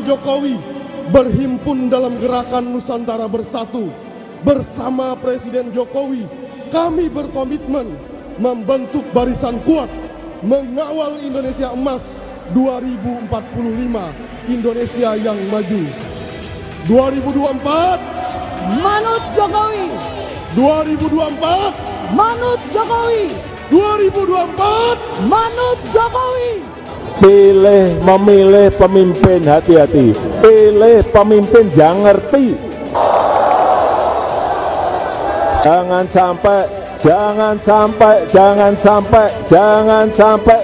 Presiden Jokowi berhimpun dalam gerakan Nusantara Bersatu. Bersama Presiden Jokowi, kami berkomitmen membentuk barisan kuat, mengawal Indonesia Emas 2045, Indonesia yang maju. 2024 manut Jokowi. 2024 manut Jokowi. 2024 manut Jokowi. Pilih memilih pemimpin, hati-hati. Pilih pemimpin yang ngerti. Jangan sampai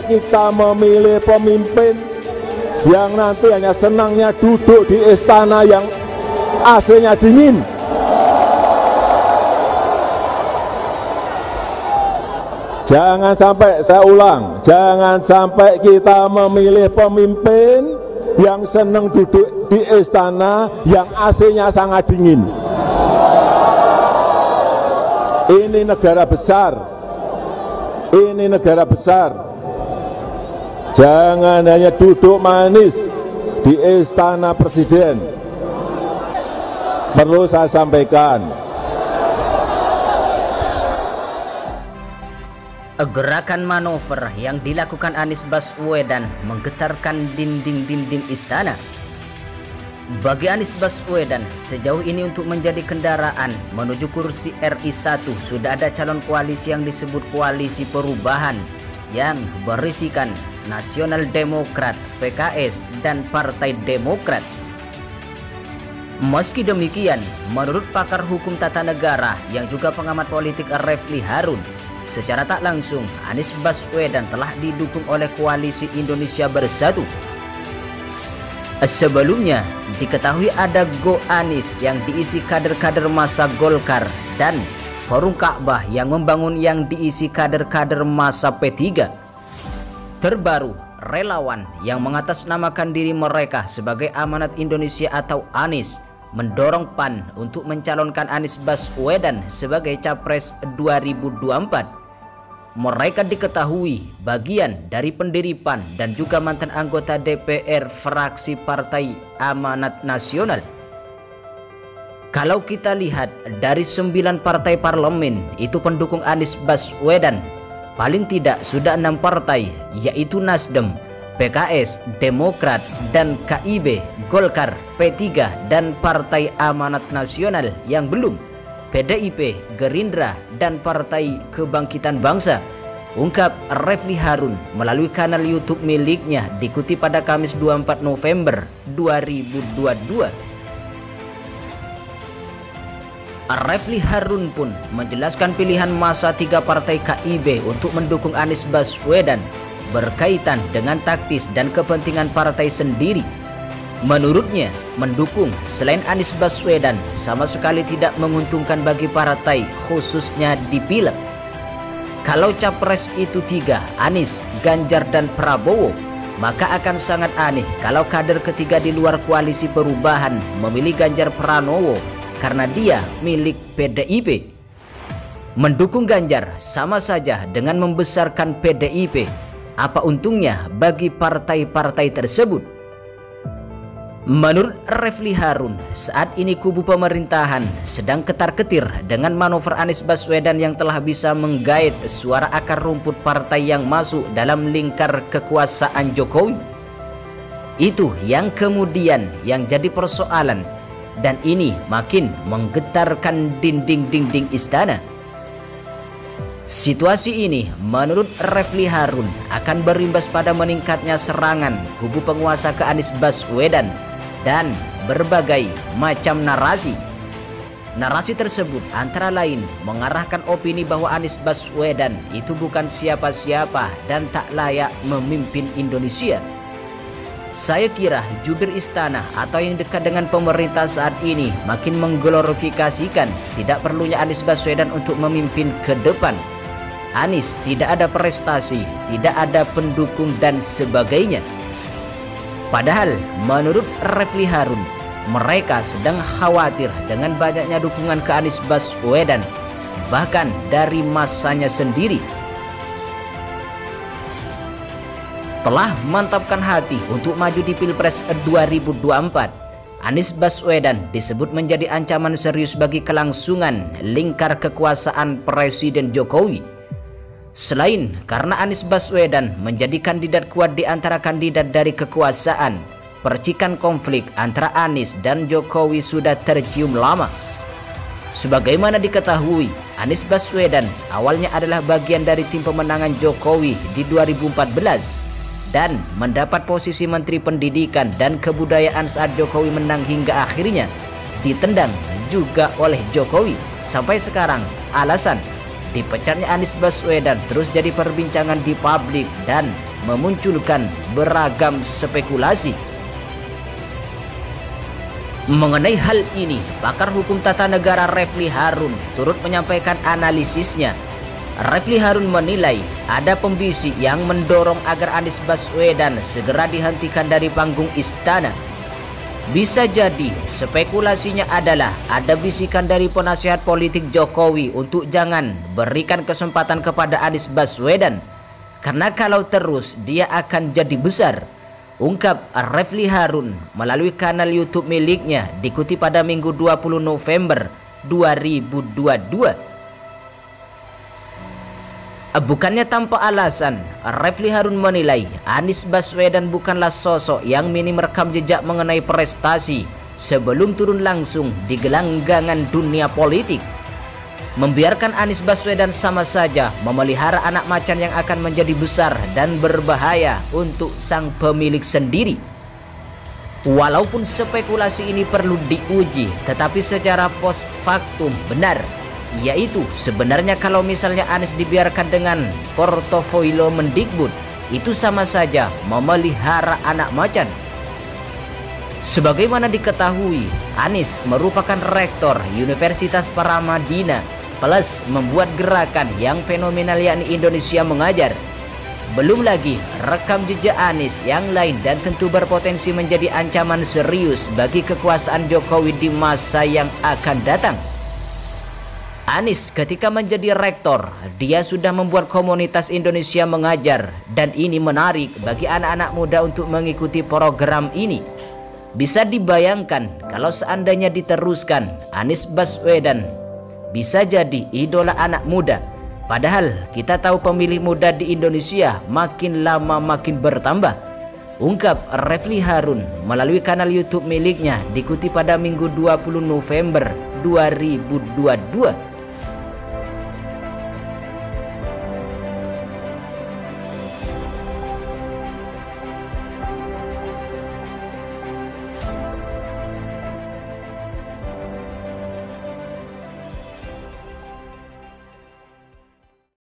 kita memilih pemimpin yang nanti hanya senangnya duduk di istana yang AC-nya dingin. Jangan sampai, saya ulang, jangan sampai kita memilih pemimpin yang senang duduk di istana yang AC-nya sangat dingin. Ini negara besar. Ini negara besar. Jangan hanya duduk manis di istana presiden. Perlu saya sampaikan, gerakan manuver yang dilakukan Anies Baswedan menggetarkan dinding-dinding istana. Bagi Anies Baswedan, sejauh ini untuk menjadi kendaraan menuju kursi RI 1 sudah ada calon koalisi yang disebut Koalisi Perubahan yang berisikan Nasional Demokrat, PKS, dan Partai Demokrat. Meski demikian, menurut pakar hukum tata negara yang juga pengamat politik Refli Harun, secara tak langsung Anies Baswedan telah didukung oleh Koalisi Indonesia Bersatu. Sebelumnya diketahui ada Go Anies yang diisi kader-kader masa Golkar dan Forum Ka'bah yang membangun yang diisi kader-kader masa P3. Terbaru, relawan yang mengatasnamakan diri mereka sebagai Amanat Indonesia atau Anies mendorong PAN untuk mencalonkan Anies Baswedan sebagai Capres 2024. Mereka diketahui bagian dari pendiri PAN dan juga mantan anggota DPR fraksi Partai Amanat Nasional. Kalau kita lihat dari 9 partai parlemen itu pendukung Anies Baswedan, paling tidak sudah 6 partai, yaitu Nasdem, PKS, Demokrat, dan KIB, Golkar, P3, dan Partai Amanat Nasional yang belum, PDIP, Gerindra, dan Partai Kebangkitan Bangsa, ungkap Refli Harun melalui kanal YouTube miliknya dikutip pada Kamis 24 November 2022. Refli Harun pun menjelaskan pilihan masa 3 partai KIB untuk mendukung Anies Baswedan berkaitan dengan taktis dan kepentingan partai sendiri. Menurutnya, mendukung selain Anies Baswedan sama sekali tidak menguntungkan bagi partai, khususnya di Pileg. Kalau capres itu 3, Anies, Ganjar, dan Prabowo, maka akan sangat aneh kalau kader ketiga di luar Koalisi Perubahan memilih Ganjar Pranowo karena dia milik PDIP. Mendukung Ganjar sama saja dengan membesarkan PDIP. Apa untungnya bagi partai-partai tersebut? Menurut Refli Harun, saat ini kubu pemerintahan sedang ketar-ketir dengan manuver Anies Baswedan yang telah bisa menggait suara akar rumput partai yang masuk dalam lingkar kekuasaan Jokowi. Itu yang kemudian yang jadi persoalan, dan ini makin menggetarkan dinding-dinding istana. Situasi ini menurut Refli Harun akan berimbas pada meningkatnya serangan kubu penguasa ke Anies Baswedan dan berbagai macam narasi. Narasi tersebut antara lain mengarahkan opini bahwa Anies Baswedan itu bukan siapa-siapa dan tak layak memimpin Indonesia. Saya kira jubir istana atau yang dekat dengan pemerintah saat ini makin mengglorifikasikan tidak perlunya Anies Baswedan untuk memimpin ke depan. Anies tidak ada prestasi, tidak ada pendukung dan sebagainya. Padahal menurut Refli Harun, mereka sedang khawatir dengan banyaknya dukungan ke Anies Baswedan, bahkan dari masanya sendiri. Setelah mantapkan hati untuk maju di Pilpres 2024, Anies Baswedan disebut menjadi ancaman serius bagi kelangsungan lingkar kekuasaan Presiden Jokowi. Selain karena Anies Baswedan menjadi kandidat kuat di antara kandidat dari kekuasaan, percikan konflik antara Anies dan Jokowi sudah tercium lama. Sebagaimana diketahui, Anies Baswedan awalnya adalah bagian dari tim pemenangan Jokowi di 2014 dan mendapat posisi Menteri Pendidikan dan Kebudayaan saat Jokowi menang hingga akhirnya ditendang juga oleh Jokowi. Sampai sekarang alasan dipecatnya Anies Baswedan terus jadi perbincangan di publik dan memunculkan beragam spekulasi. Mengenai hal ini, pakar hukum tata negara Refli Harun turut menyampaikan analisisnya. Refli Harun menilai ada pembisik yang mendorong agar Anies Baswedan segera dihentikan dari panggung istana. Bisa jadi spekulasinya adalah ada bisikan dari penasihat politik Jokowi untuk jangan berikan kesempatan kepada Anies Baswedan, karena kalau terus dia akan jadi besar, ungkap Refli Harun melalui kanal YouTube miliknya dikutip pada Minggu 20 November 2022. Bukannya tanpa alasan, Refli Harun menilai Anies Baswedan bukanlah sosok yang minim rekam jejak mengenai prestasi sebelum turun langsung di gelanggangan dunia politik. Membiarkan Anies Baswedan sama saja memelihara anak macan yang akan menjadi besar dan berbahaya untuk sang pemilik sendiri. Walaupun spekulasi ini perlu diuji, tetapi secara post factum benar, yaitu sebenarnya kalau misalnya Anies dibiarkan dengan portofolio Mendikbud, itu sama saja memelihara anak macan. Sebagaimana diketahui, Anies merupakan rektor Universitas Paramadina plus membuat gerakan yang fenomenal yakni Indonesia Mengajar. Belum lagi rekam jejak Anies yang lain dan tentu berpotensi menjadi ancaman serius bagi kekuasaan Jokowi di masa yang akan datang. Anies ketika menjadi rektor, dia sudah membuat komunitas Indonesia Mengajar dan ini menarik bagi anak-anak muda untuk mengikuti program ini. Bisa dibayangkan kalau seandainya diteruskan, Anies Baswedan bisa jadi idola anak muda. Padahal kita tahu pemilih muda di Indonesia makin lama makin bertambah, ungkap Refli Harun melalui kanal YouTube miliknya dikutip pada Minggu 20 November 2022.